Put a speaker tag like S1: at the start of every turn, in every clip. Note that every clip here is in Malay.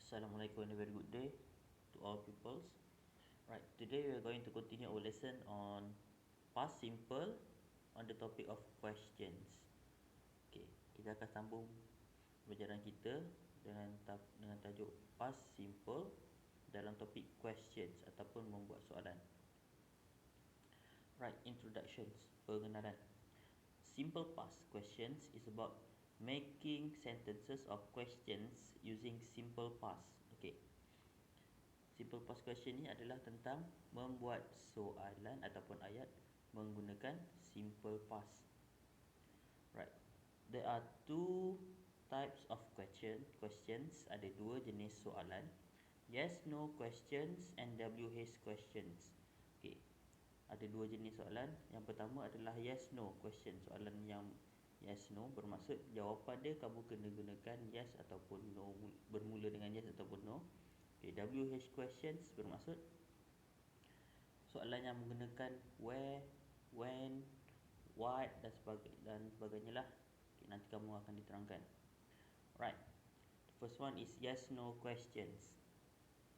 S1: Assalamualaikum and a very good day to all peoples. Right, today we are going to continue our lesson on past simple on the topic of questions. Okay, kita akan sambung pelajaran kita dengan tajuk past simple dalam topik questions ataupun membuat soalan. Right, introductions, pengenalan. Simple past questions is about making sentences of questions using simple past. Okay. Simple past question ni adalah tentang membuat soalan ataupun ayat menggunakan simple past. Right. There are two types of questions. Ada dua jenis soalan. Yes, no questions and WH questions. Okay. Ada dua jenis soalan. Yang pertama adalah yes, no question. Soalan yang yes, no bermaksud jawapan dia kamu kena gunakan yes ataupun no, bermula dengan yes ataupun no. Okay, WH questions bermaksud soalan yang menggunakan where, when, what dan sebagainya lah. Okay, nanti kamu akan diterangkan. Right. The first one is yes no questions.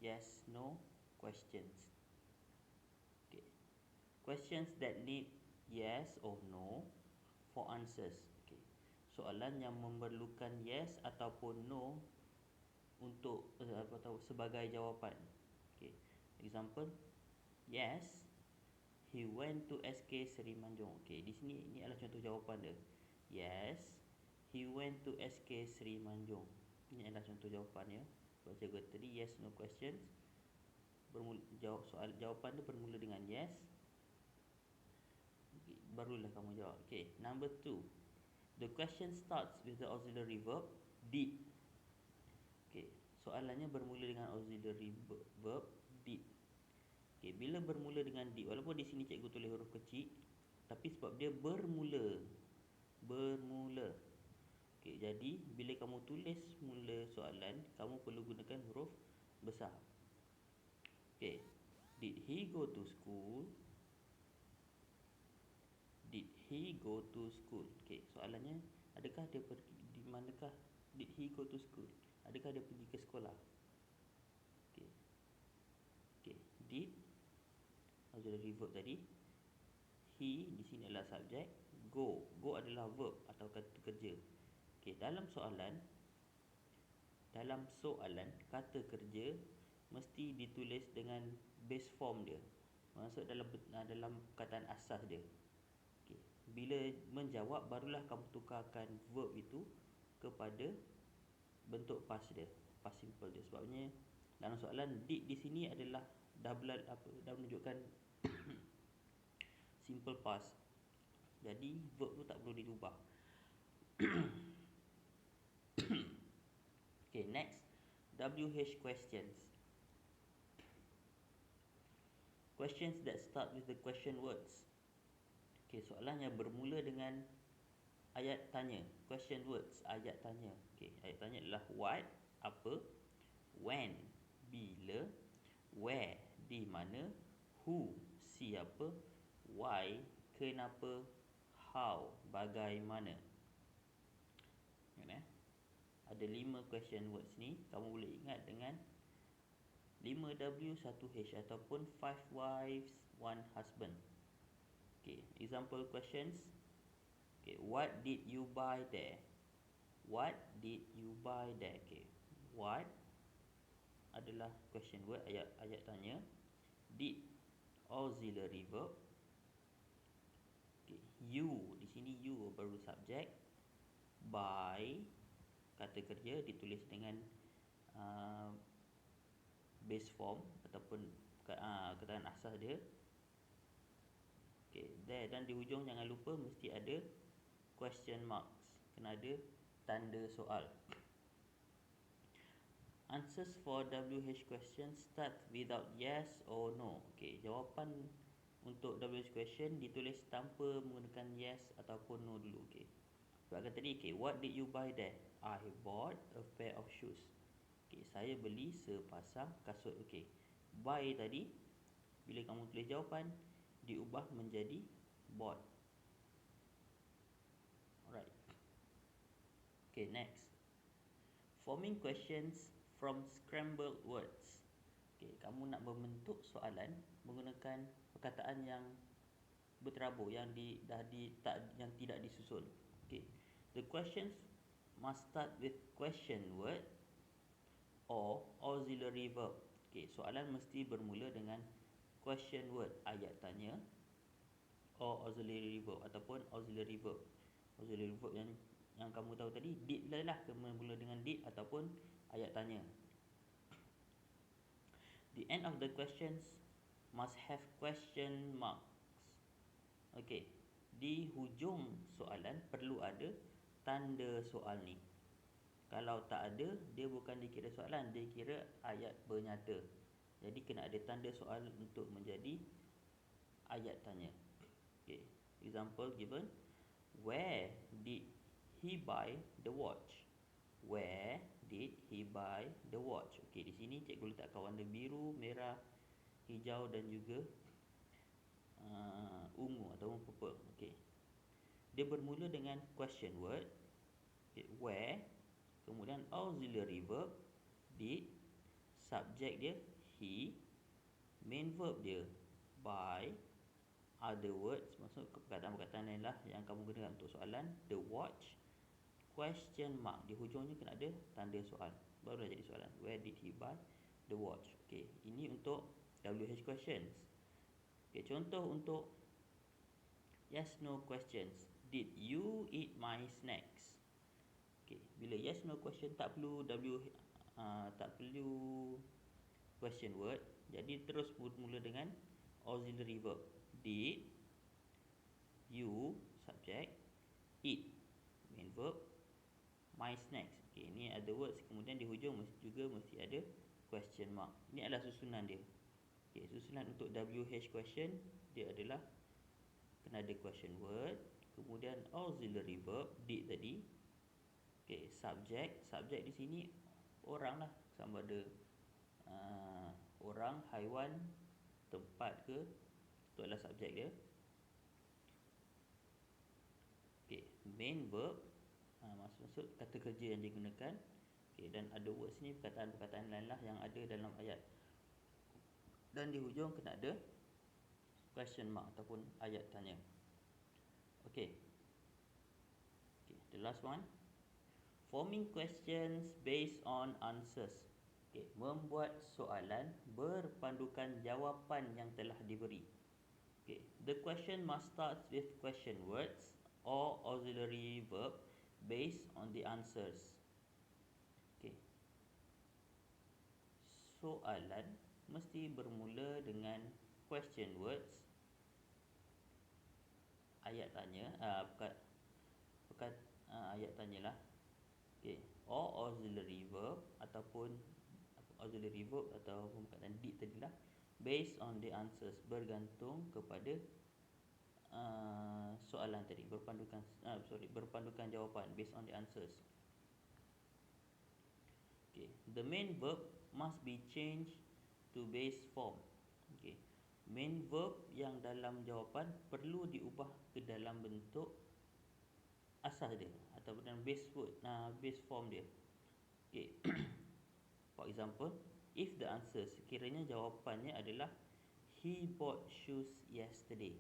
S1: Yes no questions. Okay. Questions that need yes or no for answers. Okay. Soalan yang memerlukan yes ataupun no untuk sebagai jawapan. Okay. Example, yes, he went to SK Seri Manjung. Okay, di sini ini adalah contoh jawapan dia. Yes, he went to SK Seri Manjung. Ini adalah contoh jawapan ya. Baca tadi yes no questions. Jawapan dia bermula dengan yes. Okay, barulah kamu jawab. Okay, number 2. The question starts with the auxiliary verb did. Okay, soalannya bermula dengan auxiliary verb did. Okay, bila bermula dengan did, walaupun di sini cikgu tulis huruf kecil, tapi sebab dia bermula. Okay, jadi bila kamu tulis mula soalan, kamu perlu gunakan huruf besar. Okay, did he go to school? Did he go to school? Okay, soalannya, adakah dia pergi, di manakah did he go to school? Adakah dia pergi ke sekolah? Okay. Okay, did auxiliary verb tadi. He di sini adalah subjek. Go adalah verb atau kata kerja. Okay, dalam soalan kata kerja mesti ditulis dengan base form dia. Maksud dalam perkataan asas dia. Okay. Bila menjawab barulah kamu tukarkan verb itu kepada bentuk past dia, past simple dia. Sebabnya dalam soalan did di sini adalah dah menunjukkan simple past. Jadi verb tu tak perlu dirubah. Okay, next, WH questions. Questions that start with the question words. Okay, soalan yang bermula dengan ayat tanya. Question words, ayat tanya. Okay, ayat tanya adalah what, apa, when, bila, where, di mana, who, siapa, why, kenapa, how, bagaimana. Ada 5 question words ni. Kamu boleh ingat dengan 5W 1H ataupun 5 wives 1 husband. Okay, example questions. Okay, what did you buy there? What did you buy there? Okay, what adalah question word, ayat tanya. Did auxiliary verb. Okay, you di sini you baru subjek. Buy kata kerja ditulis dengan base form ataupun kataan asas dia. Okay, there, dan di hujung jangan lupa mesti ada question marks. Kena ada tanda soal. Answers for WH question start without yes or no. Okay, jawapan untuk WH question ditulis tanpa menggunakan yes ataupun no dulu. Okay, sebab tadi, okay, what did you buy there? I bought a pair of shoes. Okay, saya beli sepasang kasut. Okay, buy tadi, bila kamu tulis jawapan, diubah menjadi bought. Alright. Okay, next. Forming questions from scrambled words. Okay, kamu nak membentuk soalan menggunakan perkataan yang berterabur, yang tidak disusun. Okay, the questions must start with question word or auxiliary verb. Okay, soalan mesti bermula dengan question word, ayat tanya, or auxiliary verb ataupun auxiliary verb. Auxiliary verb yang kamu tahu tadi, did lah, bermula dengan did ataupun ayat tanya. The end of the questions must have question marks. Okay, di hujung soalan perlu ada tanda soal ni. Kalau tak ada, dia bukan dikira soalan, dia kira ayat bernyata. Jadi kena ada tanda soal untuk menjadi ayat tanya. Okay, example given, where did he buy the watch? Where did he buy the watch? Okay, di sini cikgu letakkan warna biru, merah, hijau dan juga ungu ataupun purple. Okay, dia bermula dengan question word, okay, where, kemudian auxiliary verb did, subject dia he, main verb dia buy, other words maksud perkataan-perkataan lain lah yang kamu gunakan untuk soalan, the watch, question mark, di hujungnya kena ada tanda soal, baru dah jadi soalan. Where did he buy the watch? Okay, ini untuk WH questions. Okay, contoh untuk yes no questions. Did you eat my snacks? Okay, bila yes no question tak perlu question word, jadi terus bermula dengan auxiliary verb. Did you, subject, eat, main verb, my snacks. Okay, ini ada words, kemudian di hujung juga mesti ada question mark. Ini adalah susunan dia. Okay, susunan untuk WH question dia adalah kena ada question word, kemudian auxiliary verb did tadi. Okay, subject di sini orang lah, sama ada orang, haiwan, tempat ke, itu adalah subjek dia. Okay, main verb maksud kata kerja yang digunakan. Okay, dan ada words ni perkataan-perkataan lain lah yang ada dalam ayat. Dan di hujung kena ada question mark ataupun ayat tanya. Okay, the last one, forming questions based on answers. Okay, membuat soalan berpandukan jawapan yang telah diberi. Okay, the question must start with question words or auxiliary verb based on the answers. Okay, soalan mesti bermula dengan question words, ayat tanya, ayat tanya lah. Okay, or auxiliary verb ataupun auxiliary verb ataupun perkataan did tadilah, based on the answers, bergantung kepada soalan tadi, berpandukan jawapan, based on the answers. Okay, the main verb must be changed to base form. Okay, main verb yang dalam jawapan perlu diubah ke dalam bentuk asal dia ataupun dalam base form dia. Okay, for example, if the answer, sekiranya jawapannya adalah he bought shoes yesterday.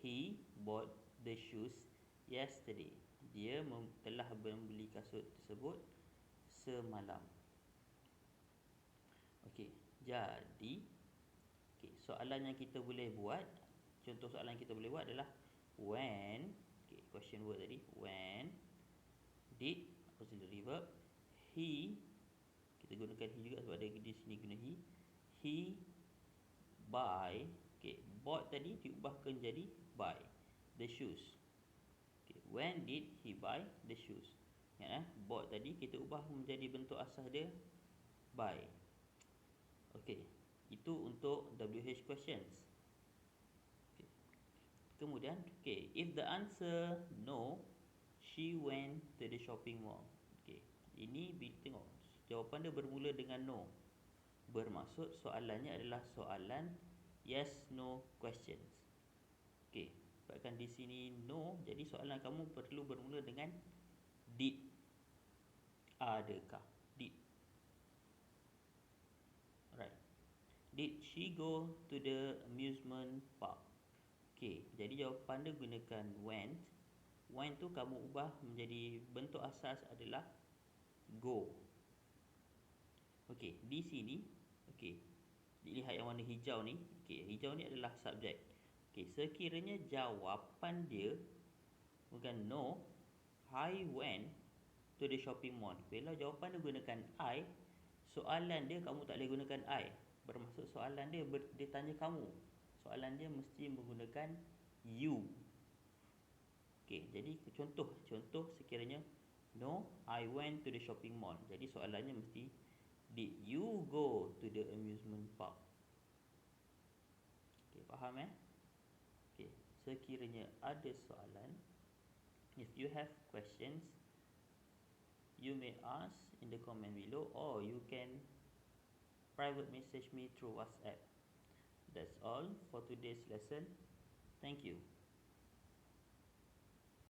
S1: He bought the shoes yesterday. Dia telah membeli kasut tersebut semalam. Okey, jadi soalan yang kita boleh buat, contoh soalan yang kita boleh buat adalah when, question word tadi, when did, auxiliary verb, he, kita gunakan he juga sebab dia di sini guna he buy, bought tadi diubahkan jadi buy the shoes. When did he buy the shoes? Ingat bought tadi kita ubah menjadi bentuk asal dia buy. Okey, itu untuk WH questions. Kemudian, if the answer no, she went to the shopping mall. Ini tengok jawapan dia bermula dengan no, bermaksud soalannya adalah soalan yes no questions. Sebabkan di sini no, jadi soalan kamu perlu bermula dengan did, adakah, did. Did she go to the amusement park? Okay, jadi jawapan dia gunakan went. Went tu kamu ubah menjadi bentuk asas adalah go. Okay, di sini, okay, dilihat yang warna hijau ni. Okay, hijau ni adalah subjek. Okay, sekiranya jawapan dia bukan no, I went to the shopping mall. Bila jawapan dia gunakan I, soalan dia kamu tak boleh gunakan I. Bermaksud soalan dia, dia tanya kamu. Soalan dia mesti menggunakan you. Okay, jadi contoh sekiranya no, I went to the shopping mall. Jadi soalannya mesti did you go to the amusement park? Okay, faham Okay, sekiranya ada soalan, if you have questions, you may ask in the comment below or you can private message me through WhatsApp. That's all for today's lesson. Thank you.